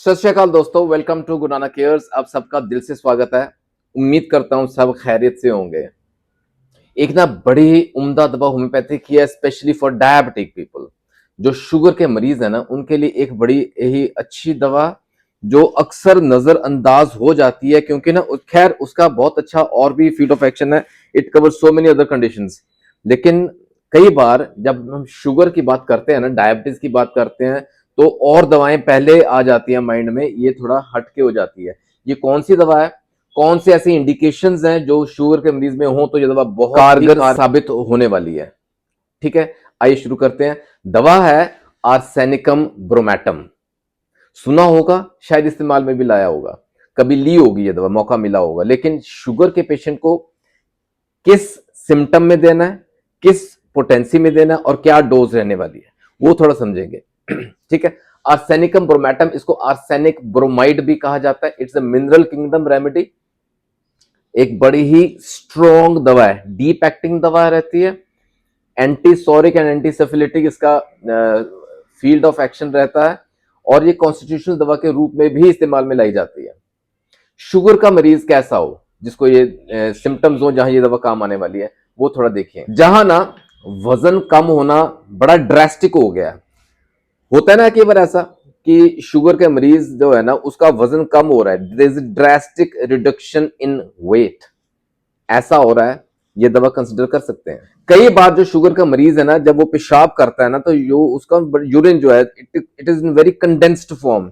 सत श्री अकाल दोस्तों, welcome to Guru Nanak cares. आप सबका दिल से स्वागत है। उम्मीद करता हूं सब खैरियत से होंगे। एक ना बड़ी उम्दा दवा होम्योपैथिक की है स्पेशली फॉर डायबिटिक पीपल। जो शुगर के मरीज है ना, उनके लिए एक बड़ी यही अच्छी दवा जो अक्सर नजरअंदाज हो जाती है, क्योंकि ना खैर उसका बहुत अच्छा और भी फील्ड ऑफ एक्शन है। It cover so many other conditions. लेकिन कई बार जब हम शुगर की बात करते हैं ना, डायबिटीज की बात करते हैं, तो और दवाएं पहले आ जाती है माइंड में, ये थोड़ा हटके हो जाती है। ये कौन सी दवा है, कौन से ऐसे इंडिकेशंस हैं जो शुगर के मरीज में हो तो ये दवा बहुत कारगर साबित होने वाली है। ठीक है, आइए शुरू करते हैं। दवा है आर्सेनिकम ब्रोमेटम। सुना होगा, शायद इस्तेमाल में भी लाया होगा, कभी ली होगी ये दवा, मौका मिला होगा। लेकिन शुगर के पेशेंट को किस सिम्टम में देना है, किस पोटेंसी में देना है और क्या डोज रहने वाली है, वो थोड़ा समझेंगे। ठीक है, आर्सेनिकम ब्रोमेटम, इसको आर्सेनिक ब्रोमाइड भी कहा जाता है। It's a mineral kingdom remedy. एक बड़ी ही स्ट्रॉन्ग दवा है, डीप एक्टिंग दवा रहती है। एंटीसोरिक एंड एंटीसेफिलिटिक इसका फील्ड ऑफ एक्शन रहता है, और ये कॉन्स्टिट्यूशनल दवा के रूप में भी इस्तेमाल में लाई जाती है। शुगर का मरीज कैसा हो, जिसको ये सिम्टम्स हो, जहां ये दवा काम आने वाली है, वो थोड़ा देखिए। जहां ना वजन कम होना बड़ा ड्रास्टिक हो गया, होता है ना कई बार ऐसा कि शुगर के मरीज जो है ना, उसका वजन कम हो रहा है, there is drastic reduction in weight, ऐसा हो रहा है, ये दवा कंसिडर कर सकते हैं। कई बार जो शुगर का मरीज है ना, जब वो पेशाब करता है ना, तो यो उसका यूरिन जो है, it is in very condensed form.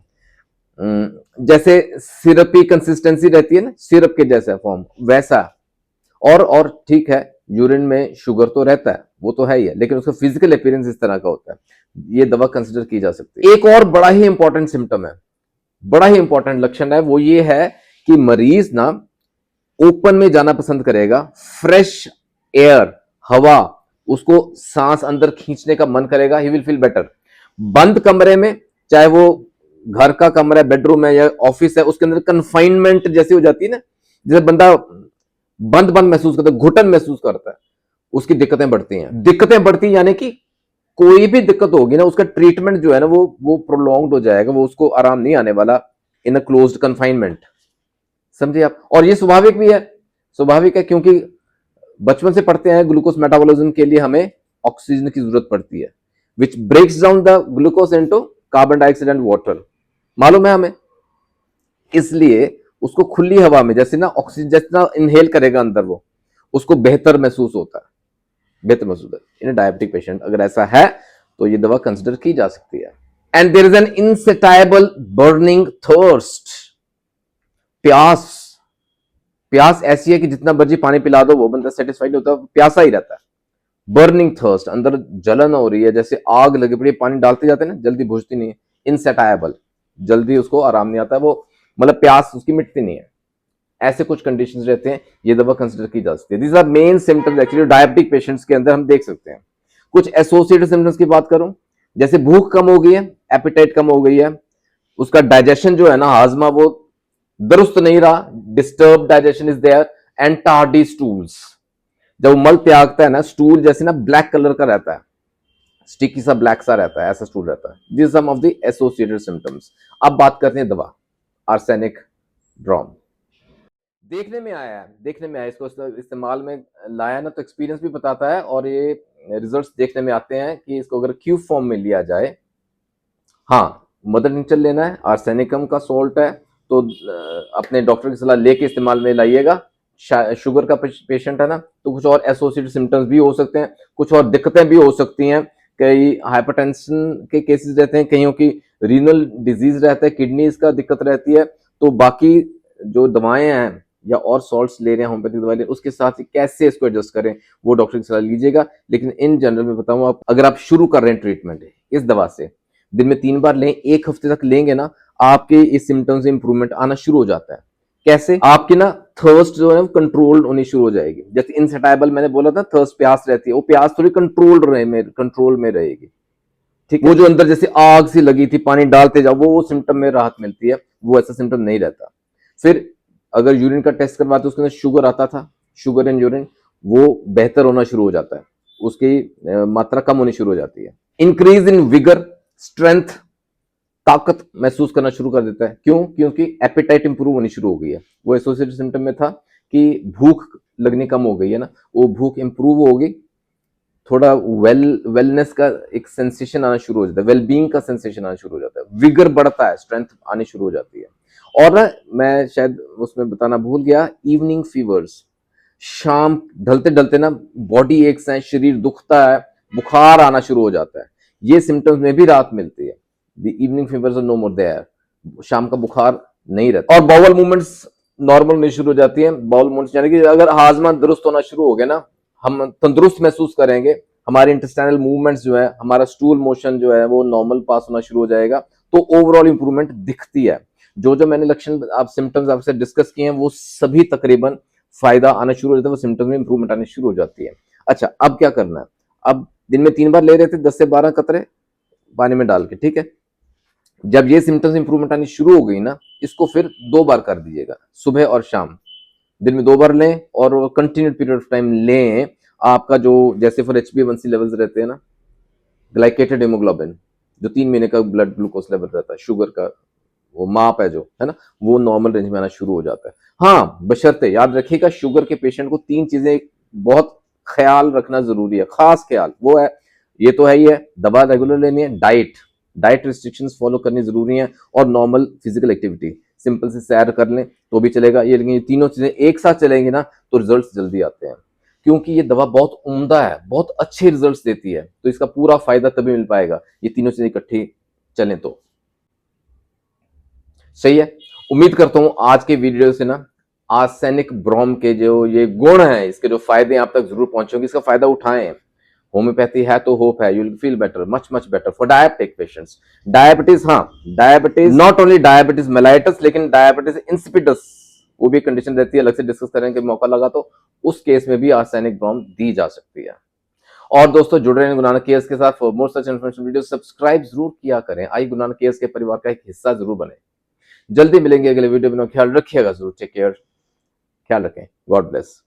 जैसे सिरपी कंसिस्टेंसी रहती है ना, सिरप के जैसा फॉर्म वैसा। और ठीक है, यूरिन में शुगर तो रहता है, वो तो है ही है, लेकिन उसका फिजिकल अपीयरेंस इस तरह का होता है। ये दवा कंसिडर की जा सकती है। एक और बड़ा ही इंपॉर्टेंट सिम्टम है, बड़ा ही इंपॉर्टेंट लक्षण है, वो ये है कि मरीज ना ओपन में जाना पसंद करेगा। फ्रेश एयर, हवा, उसको सांस अंदर खींचने का मन करेगा। He will feel better. बंद कमरे में, चाहे वो घर का कमरा है, बेडरूम है या ऑफिस है, उसके अंदर कन्फाइनमेंट जैसी हो जाती है ना, जैसे बंदा बंद बंद महसूस करता है, घुटन महसूस करता है, उसकी दिक्कतें बढ़ती हैं। दिक्कतें बढ़ती यानी कि कोई भी दिक्कत होगी ना, उसका ट्रीटमेंट जो है ना, वो प्रोलॉन्ग्ड हो जाएगा, वो उसको आराम नहीं आने वाला इन अ क्लोज्ड कन्फाइनमेंट। समझे आप? और ये स्वाभाविक भी है, स्वाभाविक है, क्योंकि बचपन से पढ़ते हैं ग्लूकोज मेटाबॉलिज्म के लिए हमें ऑक्सीजन की जरूरत पड़ती है, which breaks down the glucose into carbon dioxide and water. मालूम है हमें? इसलिए उसको खुली हवा में जैसे ना ऑक्सीजन जितना इनहेल करेगा अंदर, वो उसको बेहतर महसूस होता है, बेहतर महसूस होता है। इन डायबिटिक पेशेंट अगर ऐसा है तो ये दवा कंसिडर की जा सकती है। And there is an insatiable burning thirst. प्यास, प्यास ऐसी है कि जितना मर्जी पानी पिला दो वो बंदा सेटिस्फाइड होता है, प्यासा ही रहता है। बर्निंग थर्स्ट, अंदर जलन हो रही है, जैसे आग लगी पड़ी, पानी डालते जाते हैं ना, जल्दी बुझती नहीं है। इनसेटाइबल, जल्दी उसको आराम नहीं आता है, वो मतलब प्यास उसकी मिटती नहीं है। ऐसे कुछ कंडीशंस रहते हैं, ये दवा कंसिडर की जा सकती है। These are main symptoms actually diabetic patients के अंदर हम देख सकते हैं। कुछ एसोसिएटेड सिम्टम्स की बात करूं, जैसे भूख कम हो गई है, एपिटाइट कम हो गई है, उसका डाइजेशन जो है ना, हाजमा वो दुरुस्त नहीं रहा, disturb digestion is there, and tardy stools. जब मल त्यागता है ना, स्टूल जैसे ना ब्लैक कलर का रहता है, स्टिकी सा ब्लैक सा रहता है, ऐसा स्टूल रहता है। This some of the associated symptoms. अब बात करते हैं दवा आर्सेनिक ड्रॉम। देखने में आया है, देखने में आया, इसको इस्तेमाल में लाया ना, तो एक्सपीरियंस भी बताता है, और ये रिजल्ट्स देखने में आते हैं कि इसको अगर क्यूब फॉर्म में लिया जाए, हाँ मदर टिंचर लेना है, आर्सेनिकम का सोल्ट है, तो अपने डॉक्टर की सलाह लेके इस्तेमाल में लाइएगा। शुगर का पेशेंट है ना, तो कुछ और एसोसिएटेड सिम्टम्स भी हो सकते हैं, कुछ और दिक्कतें भी हो सकती हैं। कई हाइपरटेंशन के केसेस रहते हैं, कईयों की रीनल डिजीज रहता है, किडनीज का दिक्कत रहती है। तो बाकी जो दवाएं हैं या और सॉल्ट्स ले रहे हैं, होम्योपैथिक दवाई ले, उसके साथ कैसे इसको एडजस्ट करें, वो डॉक्टर की सलाह लीजिएगा। लेकिन इन जनरल में बताऊं, आप अगर आप शुरू कर रहे हैं ट्रीटमेंट इस दवा से, दिन में 3 बार लें, 1 हफ्ते तक लेंगे ना, आपके इस सिम्टम्स में इंप्रूवमेंट आना शुरू हो जाता है। कैसे? आपकी ना थर्स्ट जो है कंट्रोल होनी शुरू हो जाएगी। जैसे इनसेटाइबल मैंने बोला था, थर्स्ट प्यास रहती है, वो प्यास थोड़ी कंट्रोल में रहेगी। ठीक है, वो जो अंदर जैसे आग सी लगी थी, पानी डालते जाओ, वो सिम्टम में राहत मिलती है, वो ऐसा सिम्टम नहीं रहता। फिर अगर यूरिन का टेस्ट करवाते उसके अंदर शुगर आता था, शुगर इन यूरिन, वो बेहतर होना शुरू हो जाता है, उसकी मात्रा कम होनी शुरू हो जाती है। इंक्रीज इन विगर, स्ट्रेंथ, ताकत महसूस करना शुरू कर देता है। क्यों? क्योंकि एपेटाइट इंप्रूव होनी शुरू हो गई है। वो एसोसिएटेड सिम्टम में था कि भूख लगनी कम हो गई है ना, वो भूख इंप्रूव होगी, थोड़ा वेलनेस का एक सेंसेशन आना शुरू हो जाता है, वेलबींग का सेंसेशन आना शुरू हो जाता है, विगर बढ़ता है, स्ट्रेंथ आनी शुरू हो जाती है। और ना मैं शायद उसमें बताना भूल गया, इवनिंग फीवर्स, शाम ढलते ढलते ना बॉडी एक्स है, शरीर दुखता है, बुखार आना शुरू हो जाता है, ये सिम्टम्स में भी राहत मिलती है। The evening fevers are no more there, शाम का बुखार नहीं रहता। और बाउल मूवमेंट्स नॉर्मल होनी शुरू हो जाती है। बाउल मूवमेंट्स यानी कि अगर हाजमा दुरुस्त होना शुरू हो गया ना, हम तंदुरुस्त महसूस करेंगे, हमारे इंटेस्टाइनल मूवमेंट्स जो है, हमारा स्टूल मोशन जो है वो नॉर्मल पास होना शुरू हो जाएगा, तो ओवरऑल इंप्रूवमेंट दिखती है। जो जो मैंने लक्षण आप सिम्टम्स आपसे डिस्कस किए हैं वो सभी तकरीबन फायदा आना शुरू हो जाता है, वो सिम्टम्स में इंप्रूवमेंट आनी शुरू हो जाती है। अच्छा, अब क्या करना है? अब दिन में 3 बार ले रहे थे 10 से 12 कतरे पानी में डाल के, ठीक है। जब ये सिम्टम्स इंप्रूवमेंट आनी शुरू हो गई ना, इसको फिर 2 बार कर दीजिएगा, सुबह और शाम, दिन में 2 बार लें और कंटिन्यूड पीरियड ऑफ टाइम लें। आपका जो जैसे फॉर HbA1c लेवल्स रहते हैं ना, ग्लाइकेटेड हेमोग्लोबिन, जो 3 महीने का ब्लड ग्लूकोज लेवल रहता है, शुगर का वो माप है जो है ना, वो नॉर्मल रेंज में आना शुरू हो जाता है। हाँ, बशर्ते याद रखिएगा, शुगर के पेशेंट को 3 चीजें बहुत ख्याल रखना जरूरी है, खास ख्याल, वो है, ये तो है ही है, दवा रेगुलर लेनी है, डाइट रिस्ट्रिक्शंस फॉलो करनी जरूरी है, और नॉर्मल फिजिकल एक्टिविटी, सिंपल से सैर कर लें तो भी चलेगा। ये लेकिन ये तीनों चीजें एक साथ चलेंगी ना तो रिजल्ट्स जल्दी आते हैं, क्योंकि ये दवा बहुत उम्दा है, बहुत अच्छे रिजल्ट्स देती है, तो इसका पूरा फायदा तभी मिल पाएगा ये तीनों चीजें इकट्ठी चलें तो। सही है। उम्मीद करता हूं आज के वीडियो से ना आर्सेनिक ब्रोम के जो ये गुण हैं, इसके जो फायदे आप तक जरूर पहुंचेंगे, इसका फायदा उठाएं। होम्योपैथी है तो होप है, you will feel better, much much better for diabetic patients. Diabetes, हाँ, diabetes not only diabetes mellitus, लेकिन डायबिटीज इंसिपिडस, वो भी कंडीशन रहती है, अलग से डिस्कस करेंगे मौका लगा तो, उस केस में भी आर्सेनिक ब्रोम दी जा सकती है। और दोस्तों, जुड़ रहे हैं गुरु नानक केयर्स के साथ for more such information video, subscribe जरूर किया करें, आई गुरु नानक केयर्स के परिवार का एक हिस्सा जरूर बने। जल्दी मिलेंगे अगले वीडियो में, ख्याल रखिएगा जरूर, टेक केयर, ख्याल रखें, गॉड ब्लेस।